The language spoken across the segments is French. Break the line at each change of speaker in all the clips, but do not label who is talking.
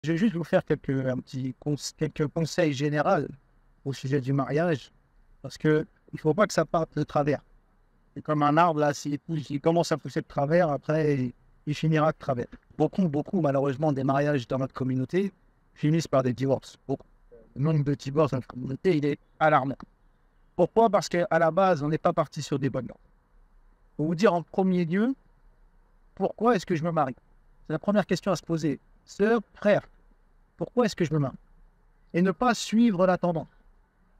Je vais juste vous faire quelques conseils généraux au sujet du mariage, parce que il ne faut pas que ça parte de travers. C'est comme un arbre, là, s'il commence à pousser de travers, après, il finira de travers. Beaucoup, malheureusement, des mariages dans notre communauté finissent par des divorces. Beaucoup. Le nombre de divorces dans notre communauté, il est alarmant. Pourquoi? Parce qu'à la base, on n'est pas parti sur des bonnes normes. Pour vous dire en premier lieu, pourquoi est-ce que je me marie? C'est la première question à se poser. Sœur, frère, pourquoi est-ce que je me marie? Et ne pas suivre la tendance.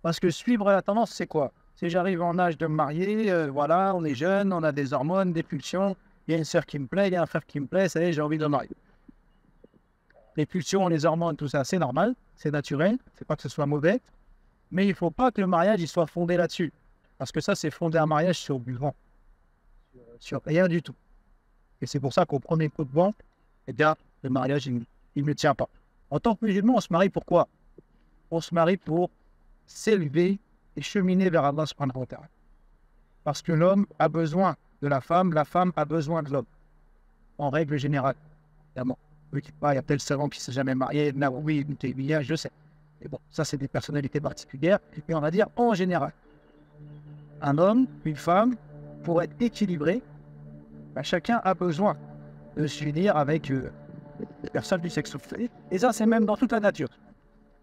Parce que suivre la tendance, c'est quoi? Si j'arrive en âge de me marier, voilà, on est jeune, on a des hormones, des pulsions, il y a une sœur qui me plaît, il y a un frère qui me plaît, ça y est, j'ai envie de me marier. Les pulsions, les hormones, tout ça, c'est normal, c'est naturel, c'est pas que ce soit mauvais, mais il ne faut pas que le mariage il soit fondé là-dessus. Parce que ça, c'est fonder un mariage sur du vent, sur rien du tout. Et c'est pour ça qu'au premier coup de vent, eh bien, le mariage, il ne tient pas. En tant que musulman, on se marie pourquoi? On se marie pour s'élever et cheminer vers Allah subhanahu wa ta'ala. Parce que l'homme a besoin de la femme a besoin de l'homme. En règle générale, évidemment. Oui, il y a peut-être savant qui ne s'est jamais marié, oui, je sais. Mais bon, ça, c'est des personnalités particulières. Et on va dire en général. Un homme, une femme, pour être équilibré, chacun a besoin de s'unir avec des personnes du sexe opposé. Et ça, c'est même dans toute la nature.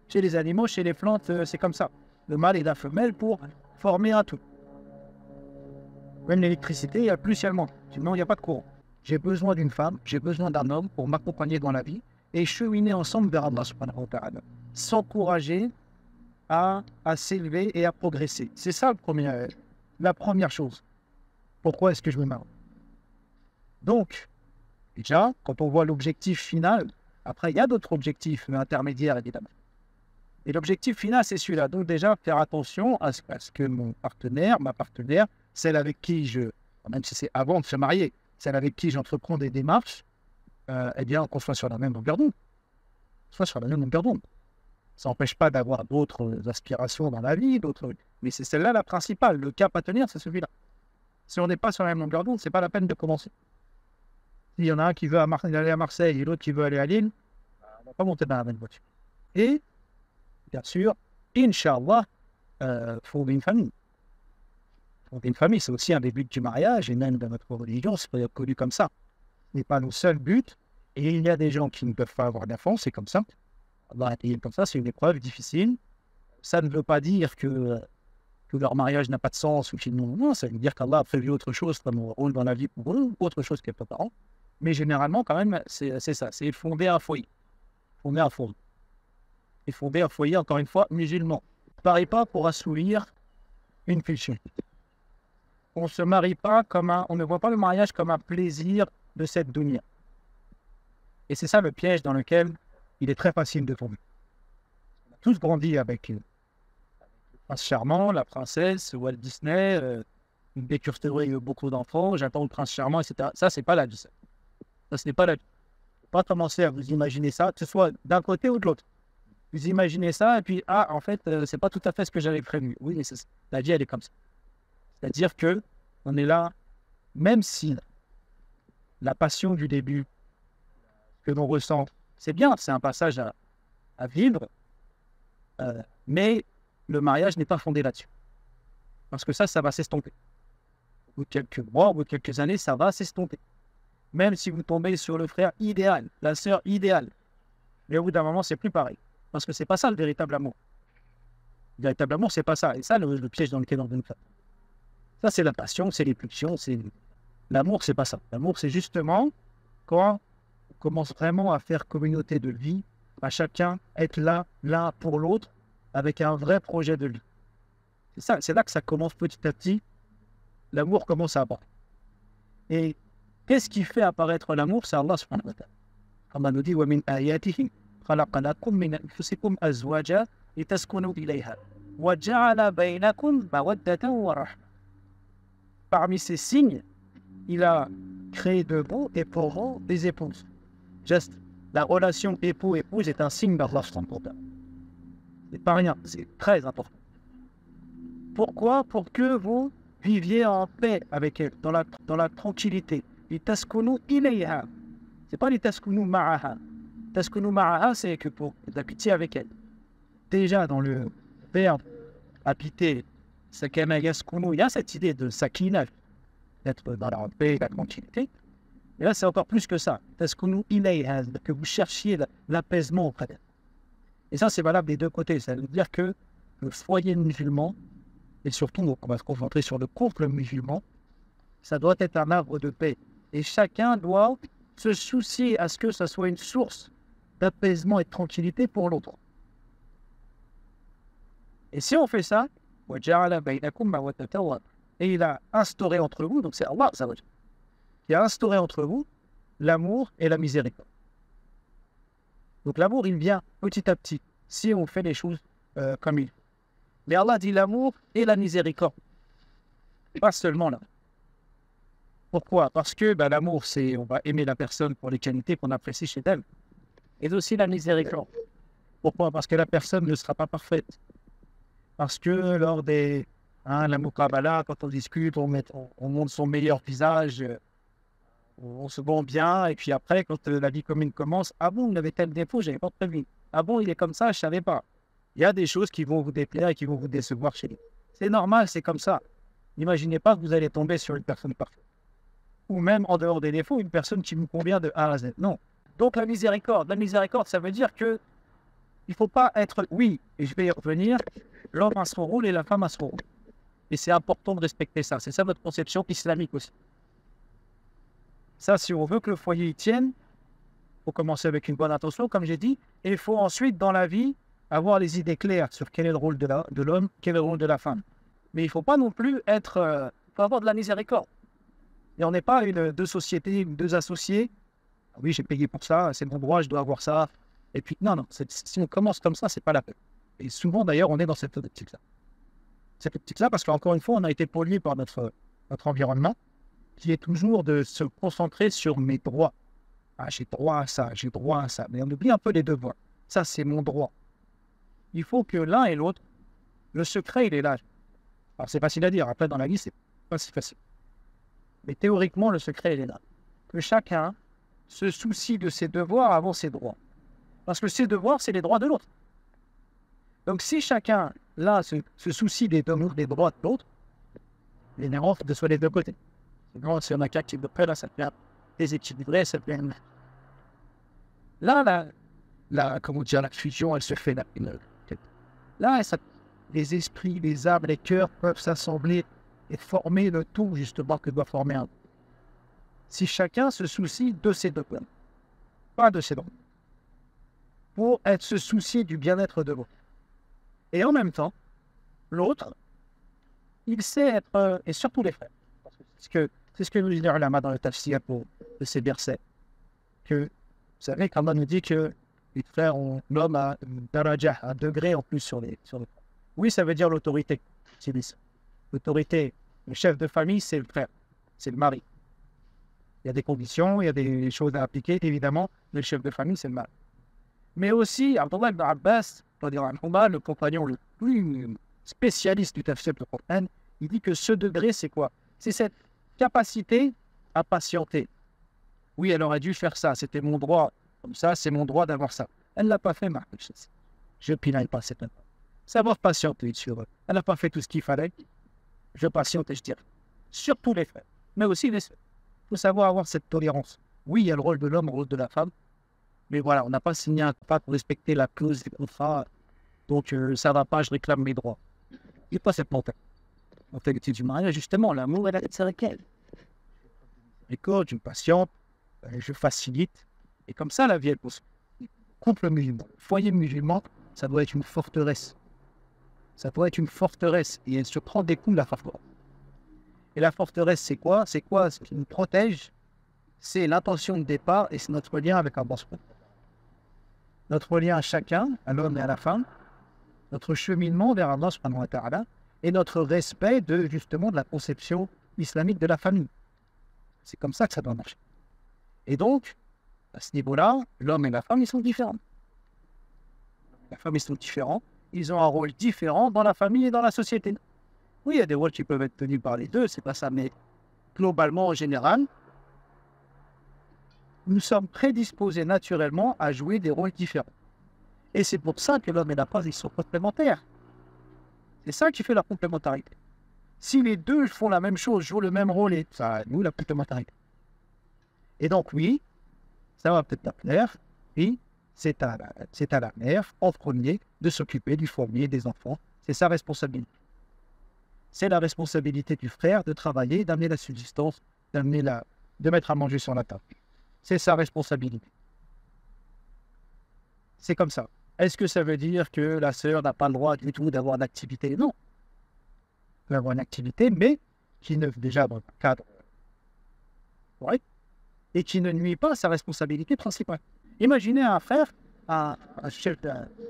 Chez les animaux, chez les plantes, c'est comme ça. Le mâle et la femelle pour former un tout. Même l'électricité, il y a plus, il y a le moins. Sinon, il n'y a pas de courant. J'ai besoin d'une femme, j'ai besoin d'un homme pour m'accompagner dans la vie et cheminer ensemble vers Allah subhanahu wa ta'ala. S'encourager à s'élever et à progresser. C'est ça la première chose. Pourquoi est-ce que je me marie? Donc, déjà, quand on voit l'objectif final, après, il y a d'autres objectifs intermédiaires, évidemment. Et l'objectif final, c'est celui-là. Donc, déjà, faire attention à ce que mon partenaire, ma partenaire, celle avec qui même si c'est avant de se marier, celle avec qui j'entreprends des démarches, eh bien, qu'on soit sur la même longueur d'onde. Ça n'empêche pas d'avoir d'autres aspirations dans la vie, mais c'est celle-là la principale. Le cap à tenir, c'est celui-là. Si on n'est pas sur la même longueur d'onde, c'est pas la peine de commencer. S'il y en a un qui veut aller à Marseille et l'autre qui veut aller à Lille, on ne va pas monter dans la même voiture. Et, bien sûr, Inch'Allah, fonder une famille. Fonder une famille, c'est aussi un des buts du mariage, et même dans notre religion, c'est pas connu comme ça. Ce n'est pas le seul but. Et il y a des gens qui ne peuvent pas avoir d'enfants, c'est comme ça. Allah a comme ça, c'est une épreuve difficile. Ça ne veut pas dire que leur mariage n'a pas de sens ou qu'ils non, ça veut dire qu'Allah a prévu autre chose comme rôle dans la vie pour eux, autre chose que les parents. Mais généralement, quand même, c'est ça, c'est fonder un foyer. Fonder un foyer. Et fonder un foyer, encore une fois, musulman. On ne se marie pas pour assouvir une pulsion. On ne se marie pas on ne voit pas le mariage comme un plaisir de cette dunya. Et c'est ça le piège dans lequel il est très facile de tomber. On a tous grandi avec le prince charmant, la princesse, Walt Disney, une bécursterie beaucoup d'enfants, j'attends le prince charmant, etc. Ça, c'est pas la vie. Ça, ce n'est pas la vie. Il ne faut pas commencer à vous imaginer ça, que ce soit d'un côté ou de l'autre. Vous imaginez ça et puis, en fait, c'est pas tout à fait ce que j'avais prévu. Oui, mais la vie, elle est comme ça. C'est-à-dire que on est là, même si la passion du début que l'on ressent, c'est bien, c'est un passage à vivre, mais le mariage n'est pas fondé là-dessus. Parce que ça va s'estomper. Au bout de quelques mois, au bout de quelques années, ça va s'estomper. Même si vous tombez sur le frère idéal, la sœur idéale, mais au bout d'un moment, c'est plus pareil. Parce que c'est pas ça le véritable amour. Le véritable amour, c'est pas ça. Et ça, le piège dans lequel on veut faire. Ça, c'est la passion, c'est les pulsions, c'est... L'amour, c'est pas ça. L'amour, c'est justement quand on commence vraiment à faire communauté de vie, à chacun être là, l'un pour l'autre, avec un vrai projet de vie. C'est là que ça commence petit à petit. L'amour commence à apparaître. Et qu'est-ce qui fait apparaître l'amour? C'est Allah subhanahu wa ta'ala. Allah nous dit وَمِنْ آيَاتِهِ خَلَقَ لَكُم مِنْ أَنفُسِكُمْ أَزْوَاجًا لِتَسْكُنُوا إِلَيْهَا وَجَعَلَ بَيْنَكُمْ مَوَدَّةً وَرَحْمَةً. Parmi ces signes, il a créé de vous et pour vous des épouses. Juste, la relation époux-épouse est un signe d'Allah subhanahu wa ta'ala. C'est pas rien, c'est très important. Pourquoi? Pour que vous viviez en paix avec elle, dans la tranquillité. Litaskunu ilayha. C'est pas litaskunu ma'aha. Taskunu ma'aha, c'est que pour d'habiter avec elle. Déjà, dans le verbe habiter, sakana yaskunu, il y a cette idée de sakina, d'être dans la paix, la tranquillité. Et là, c'est encore plus que ça. Taskunu ilayha, que vous cherchiez l'apaisement auprès d'elle. Et ça, c'est valable des deux côtés. Ça veut dire que le foyer musulman, et surtout, on va se concentrer sur le couple musulman, ça doit être un arbre de paix. Et chacun doit se soucier à ce que ça soit une source d'apaisement et de tranquillité pour l'autre. Et si on fait ça, et il a instauré entre vous, donc c'est Allah, ça veut dire, qui a instauré entre vous l'amour et la miséricorde. Donc l'amour, il vient petit à petit, si on fait les choses comme il faut. Mais Allah dit l'amour et la miséricorde, pas seulement là. Pourquoi? Parce que l'amour, c'est on va aimer la personne pour les qualités qu'on apprécie chez elle. Et aussi la miséricorde. Pourquoi? Parce que la personne ne sera pas parfaite. Parce que lors des la muqabala, quand on discute, on montre son meilleur visage, on se vend bien, et puis après, quand la vie commune commence, ah bon, il avait tel défaut, j'avais pas prévu. Ah bon, il est comme ça, je savais pas. Il y a des choses qui vont vous déplaire et qui vont vous décevoir chez lui. C'est normal, c'est comme ça. N'imaginez pas que vous allez tomber sur une personne parfaite. Ou même en dehors des défauts, une personne qui vous convient de A à Z. Non. Donc la miséricorde, ça veut dire que il ne faut pas être, oui, et je vais y revenir, l'homme a son rôle et la femme a son rôle. Et c'est important de respecter ça. C'est ça votre conception islamique aussi. Ça, si on veut que le foyer y tienne, il faut commencer avec une bonne intention, comme j'ai dit, et il faut ensuite, dans la vie, avoir les idées claires sur quel est le rôle de l'homme, quel est le rôle de la femme. Mais il ne faut pas non plus être... il faut avoir de la miséricorde. Et on n'est pas deux sociétés, deux associés. Ah oui, j'ai payé pour ça, c'est mon droit, je dois avoir ça. Et puis, non, si on commence comme ça, c'est pas la peine. Et souvent, d'ailleurs, on est dans cette optique-là. Cette optique-là, parce qu'encore une fois, on a été pollué par notre environnement, qui est toujours de se concentrer sur mes droits. Ah, j'ai droit à ça, j'ai droit à ça. Mais on oublie un peu les devoirs. Ça, c'est mon droit. Il faut que l'un et l'autre, le secret, il est là. Alors, c'est facile à dire. Après, dans la vie, c'est pas si facile. Mais théoriquement, le secret, il est là. Que chacun se soucie de ses devoirs avant ses droits. Parce que ses devoirs, c'est les droits de l'autre. Donc, si chacun, là, se soucie des droits de l'autre, il est néant de soit les deux côtés. Sinon, si on a qu'un type de paix, là, ça devient déséquilibré, ça devient... Là, comment dire, la fusion, elle se fait là. Là, les esprits, les âmes, les cœurs peuvent s'assembler et former le tout, justement, que doit former un. Si chacun se soucie de ses deux points, pas de ses droits, pour se soucier du bien-être de l'autre. Et en même temps, l'autre, il sait être, et surtout les frères, parce que c'est ce que nous dit les ulama dans le tafsir de ces versets, que vous savez qu'Allah nous dit que les frères ont l'homme à daraja, un degré en plus sur les frères. Oui, ça veut dire l'autorité, c'est ça. L'autorité, le chef de famille, c'est le frère, c'est le mari. Il y a des conditions, il y a des choses à appliquer, évidemment, mais le chef de famille, c'est le mari. Mais aussi, Abdullah ibn Abbas, le compagnon le plus spécialiste du tafsir de Coran, il dit que ce degré, c'est quoi? C'est cette capacité à patienter. Oui, elle aurait dû faire ça, c'était mon droit, comme ça, c'est mon droit d'avoir ça. Elle ne l'a pas fait, je pinaille pas cette fois. Savoir patienter sur eux. Elle n'a pas fait tout ce qu'il fallait. Je patiente et je dirais. Surtout les frères, mais aussi les sœurs. Il faut savoir avoir cette tolérance. Oui, il y a le rôle de l'homme, le rôle de la femme, mais voilà, on n'a pas signé un contrat pour respecter la clause des contrats, donc ça ne va pas, je réclame mes droits. Il n'y a pas cette mentalité du mariage, justement, l'amour et la tête, c'est laquelle? Je patiente, je facilite, et comme ça, la vie, elle pousse. Couple musulman, foyer musulman, ça doit être une forteresse. Ça doit être une forteresse, et elle se prend des coups, la forteresse. Et la forteresse, c'est quoi? C'est quoi ce qui nous protège? C'est l'intention de départ, et c'est notre lien avec Allah. Notre lien à chacun, à l'homme et à la femme, notre cheminement vers Allah subhanahu wa ta'ala, et notre respect justement de la conception islamique de la famille. C'est comme ça que ça doit marcher. Et donc, à ce niveau-là, l'homme et la femme, ils sont différents. La femme, ils sont différents. Ils ont un rôle différent dans la famille et dans la société. Oui, il y a des rôles qui peuvent être tenus par les deux, c'est pas ça, mais globalement, en général, nous sommes prédisposés naturellement à jouer des rôles différents. Et c'est pour ça que l'homme et la femme, ils sont complémentaires. C'est ça qui fait la complémentarité. Si les deux font la même chose, jouent le même rôle, et ça nous la complémentarité. Et donc, oui, ça va peut-être pas plaire, oui, c'est à la mère, en premier, de s'occuper du foyer, des enfants. C'est sa responsabilité. C'est la responsabilité du frère de travailler, d'amener la subsistance, de mettre à manger sur la table. C'est sa responsabilité. C'est comme ça. Est-ce que ça veut dire que la sœur n'a pas le droit du tout d'avoir une activité? Non. Elle peut avoir une activité, mais qui ne, déjà dans le cadre correct, et qui ne nuit pas à sa responsabilité principale. Imaginez un frère, un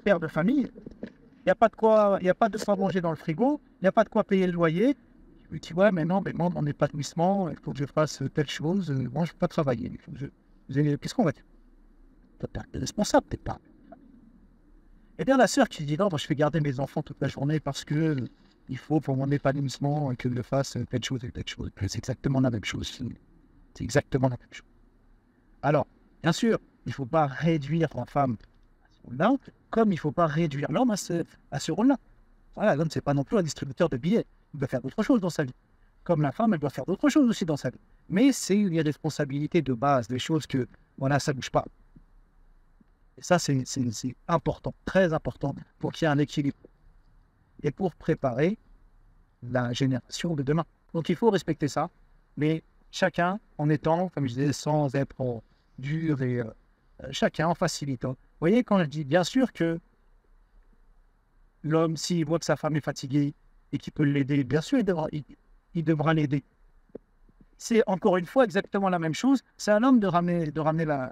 père de famille, il n'y a pas de quoi manger dans le frigo, il n'y a pas de quoi payer le loyer. Il dit ouais, mais non, mais moi, mon épanouissement, il faut que je fasse telle chose, moi je ne peux pas travailler. Qu'est-ce qu'on va dire? Tu es responsable, t'es pas. Et bien la sœur qui dit non, moi, je vais garder mes enfants toute la journée parce que il faut pour mon épanouissement que je fasse telle chose et telle chose. C'est exactement la même chose. C'est exactement la même chose. Alors, bien sûr, il ne faut pas réduire la femme à ce rôle-là, comme il ne faut pas réduire l'homme à ce rôle-là. Voilà, l'homme, ce n'est pas non plus un distributeur de billets. Il doit faire d'autres choses dans sa vie. Comme la femme, elle doit faire d'autres choses aussi dans sa vie. Mais c'est une responsabilité de base, des choses que, voilà, ça ne bouge pas. Et ça, c'est important, très important, pour qu'il y ait un équilibre. Et pour préparer la génération de demain. Donc, il faut respecter ça, mais chacun en étant, comme je disais, sans être dur et chacun en facilitant. Vous voyez, quand je dis, bien sûr que l'homme, s'il voit que sa femme est fatiguée et qu'il peut l'aider, bien sûr, il devra l'aider. C'est encore une fois exactement la même chose. C'est à l'homme de ramener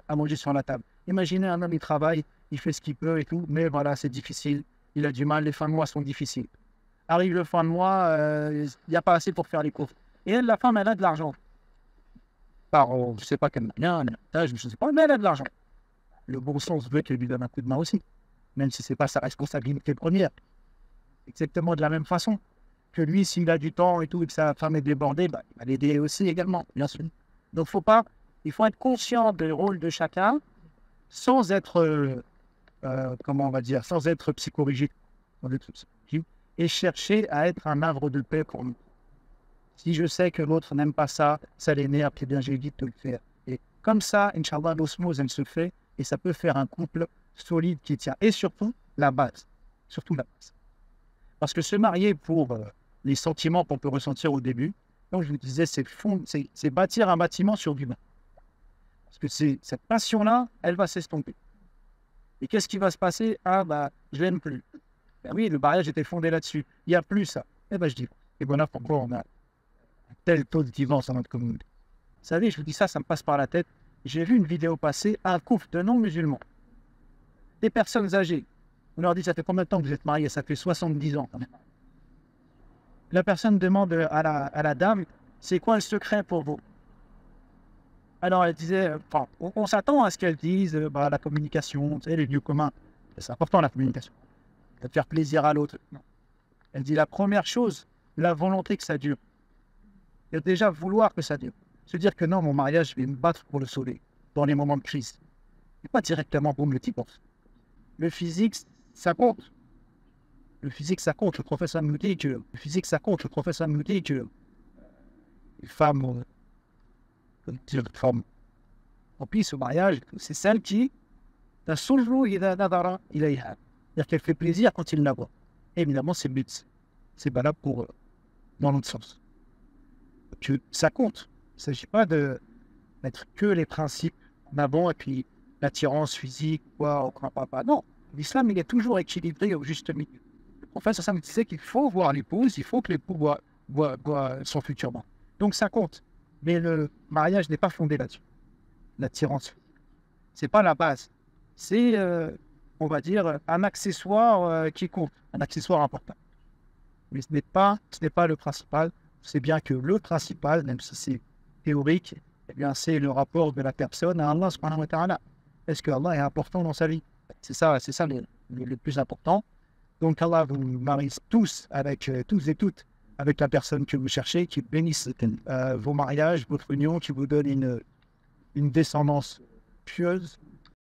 à manger sur la table. Imaginez un homme, il travaille, il fait ce qu'il peut et tout, mais voilà, c'est difficile. Il a du mal, les fins de mois sont difficiles. Arrive le fin de mois, il n'y a pas assez pour faire les courses. Et elle, la femme, elle a de l'argent. Je ne sais pas quelle manière, je ne sais pas, mais elle a de l'argent. Le bon sens veut qu'elle lui donne un coup de main aussi, même si ce n'est pas sa responsabilité première. Exactement de la même façon que lui, s'il a du temps et tout, et que sa femme est débordée, il va l'aider aussi également, bien sûr. Donc, il faut être conscient du rôle de chacun sans être, comment on va dire, sans être psychorigide, et chercher à être un havre de paix pour nous. Si je sais que l'autre n'aime pas ça, ça l'énerve, eh bien, j'évite de le faire. Et comme ça, Inch'Allah, l'osmose, elle se fait, et ça peut faire un couple solide qui tient. Et surtout, la base. Surtout la base. Parce que se marier pour les sentiments qu'on peut ressentir au début, comme je vous disais, c'est bâtir un bâtiment sur du bain. Parce que cette passion-là, elle va s'estomper. Et qu'est-ce qui va se passer? Je l'aime plus. Ben oui, le mariage était fondé là-dessus. Il n'y a plus ça. Je dis, et voilà pourquoi on a un tel taux de divorce dans notre communauté. Vous savez, je vous dis ça me passe par la tête. J'ai vu une vidéo passer, un couple de non-musulmans. Des personnes âgées. On leur dit, ça fait combien de temps que vous êtes mariés? Ça fait 70 ans. La personne demande à la dame, c'est quoi le secret pour vous? Alors elle disait, on s'attend à ce qu'elle dise, la communication, les lieux communs. C'est important la communication. De faire plaisir à l'autre. Non. Elle dit la première chose, la volonté que ça dure. Et déjà vouloir que ça dure. Se dire que non, mon mariage, je vais me battre pour le sauver dans les moments de crise. Et pas directement pour le divorce. Le physique, ça compte. Le physique, ça compte. Le professeur nous dit que le physique, ça compte. Le professeur nous dit que les femmes, en plus au mariage, c'est celle qui c'est-à-dire qu'elle fait plaisir quand il la voit. Et évidemment, c'est valable pour dans l'autre sens. Que ça compte. Il ne s'agit pas de mettre que les principes en avant et puis l'attirance physique, on ne comprend pas. Non, l'islam, il est toujours équilibré au juste milieu. Le professeur Sam disait qu'il faut voir l'épouse, il faut que l'époux voit son futur mari. Donc ça compte. Mais le mariage n'est pas fondé là-dessus. L'attirance, ce n'est pas la base. C'est, on va dire, un accessoire qui compte, un accessoire important. Mais ce n'est pas le principal. C'est bien que le principal, même si c'est théorique, eh bien, c'est le rapport de la personne à Allah subhanahu wa ta'ala. Est-ce que Allah est important dans sa vie? C'est ça le plus important. Donc Allah vous marie tous et toutes avec la personne que vous cherchez, qui bénisse vos mariages, votre union, qui vous donne une descendance pieuse